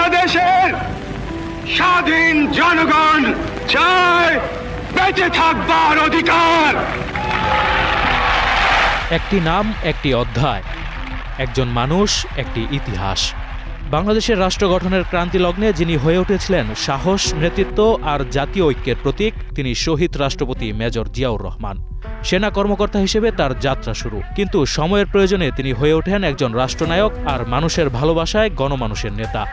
বাংলাদেশের স্বাধীন জনগণ চায় বেঁচে থাকবার অধিকার। একটি নাম, একটি অধ্যায়, একজন মানুষ, একটি ইতিহাস। বাংলাদেশের রাষ্ট্র গঠনের ক্রান্তি লগ্নে যিনি হয়ে উঠেছিলেন সাহস, নেতৃত্ব আর জাতীয় ঐক্যের প্রতীক, তিনি শহীদ রাষ্ট্রপতি মেজর জিয়াউর রহমান। সেনা কর্মকর্তা হিসেবে তার যাত্রা শুরু, কিন্তু সময়ের প্রয়োজনে তিনি হয়ে ওঠেন একজন রাষ্ট্রনায়ক আর মানুষের ভালোবাসায় গণমানুষের নেতা।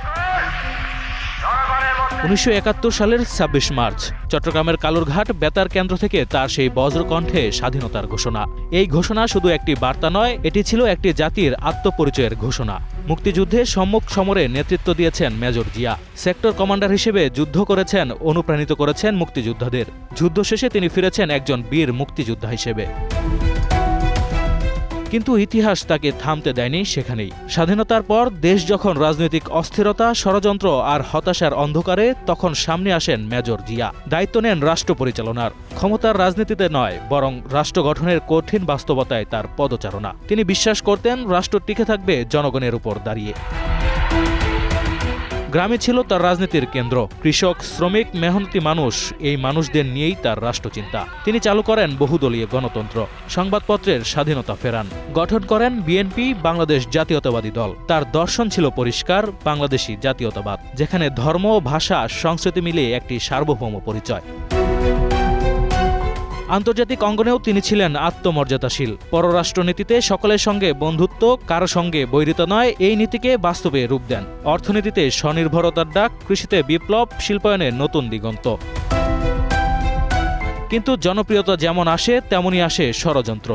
১৯৭১ সালের ২৬ মার্চ চট্টগ্রামের কালুরঘাট বেতার কেন্দ্র থেকে তার সেই বজ্রকণ্ঠে স্বাধীনতার ঘোষণা। এই ঘোষণা শুধু একটি বার্তা নয়, এটি ছিল একটি জাতির আত্মপরিচয়ের ঘোষণা। মুক্তিযুদ্ধে সম্মুখ সমরে নেতৃত্ব দিয়েছেন মেজর জিয়া। সেক্টর কমান্ডার হিসেবে যুদ্ধ করেছেন, অনুপ্রাণিত করেছেন মুক্তিযোদ্ধাদের। যুদ্ধ শেষে তিনি ফিরেছেন একজন বীর মুক্তিযোদ্ধা হিসেবে। কিন্তু ইতিহাস তাকে থামতে দেয়নি সেখানেই। স্বাধীনতার পর দেশ যখন রাজনৈতিক অস্থিরতা, ষড়যন্ত্র আর হতাশার অন্ধকারে, তখন সামনে আসেন মেজর জিয়া। দায়িত্ব নেন রাষ্ট্র পরিচালনার। ক্ষমতার রাজনীতিতে নয়, বরং রাষ্ট্র গঠনের কঠিন বাস্তবতায় তার পদচারণা। তিনি বিশ্বাস করতেন রাষ্ট্র টিকে থাকবে জনগণের উপর দাঁড়িয়ে। গ্রামে ছিল তার রাজনীতির কেন্দ্র। কৃষক, শ্রমিক, মেহনতি মানুষ, এই মানুষদের নিয়েই তার রাষ্ট্রচিন্তা। তিনি চালু করেন বহুদলীয় গণতন্ত্র, সংবাদপত্রের স্বাধীনতা ফেরান, গঠন করেন বিএনপি, বাংলাদেশ জাতীয়তাবাদী দল। তার দর্শন ছিল পরিষ্কার, বাংলাদেশি জাতীয়তাবাদ, যেখানে ধর্ম, ভাষা, সংস্কৃতি মিলিয়ে একটি সার্বভৌম পরিচয়। আন্তর্জাতিক অঙ্গনেও তিনি ছিলেন আত্মমর্যাদাশীল। পররাষ্ট্রনীতিতে সকলের সঙ্গে বন্ধুত্ব, কারো সঙ্গে বৈরিতা নয়, এই নীতিকে বাস্তবে রূপ দেন। অর্থনীতিতে স্বনির্ভরতার ডাক, কৃষিতে বিপ্লব, শিল্পায়নে নতুন দিগন্ত। কিন্তু জনপ্রিয়তা যেমন আসে, তেমনই আসে ষড়যন্ত্র।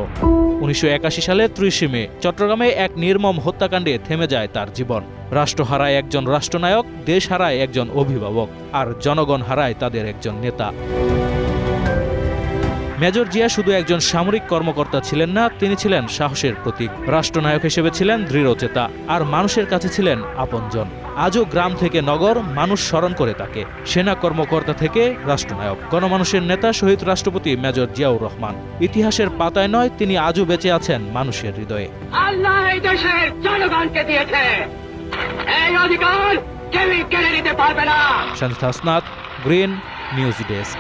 ১৯৮১ সালে ৩০ মে চট্টগ্রামে এক নির্মম হত্যাকাণ্ডে থেমে যায় তার জীবন। রাষ্ট্র হারায় একজন রাষ্ট্রনায়ক, দেশ হারায় একজন অভিভাবক, আর জনগণ হারায় তাদের একজন নেতা। মেজর জিয়া শুধু একজন সামরিক কর্মকর্তা ছিলেন না, তিনি ছিলেন সাহসের প্রতীক। রাষ্ট্রনায়ক হিসেবে ছিলেন দৃঢ়চেতা, আর মানুষের কাছে ছিলেন আপনজন। আজও গ্রাম থেকে নগর মানুষ স্মরণ করে তাকে। সেনা কর্মকর্তা থেকে রাষ্ট্রনায়ক, গণমানুষের নেতা শহীদ রাষ্ট্রপতি মেজর জিয়াউর রহমান। ইতিহাসের পাতায় নয়, তিনি আজও বেঁচে আছেন মানুষের হৃদয়ে। আল্লাহ এই দেশের জনগণকে দিয়েছে, এই অধিকার কেউই কেড়ে নিতে পারবে না। শান্ত হাসনাত, গ্রিন নিউজ ডেস্ক।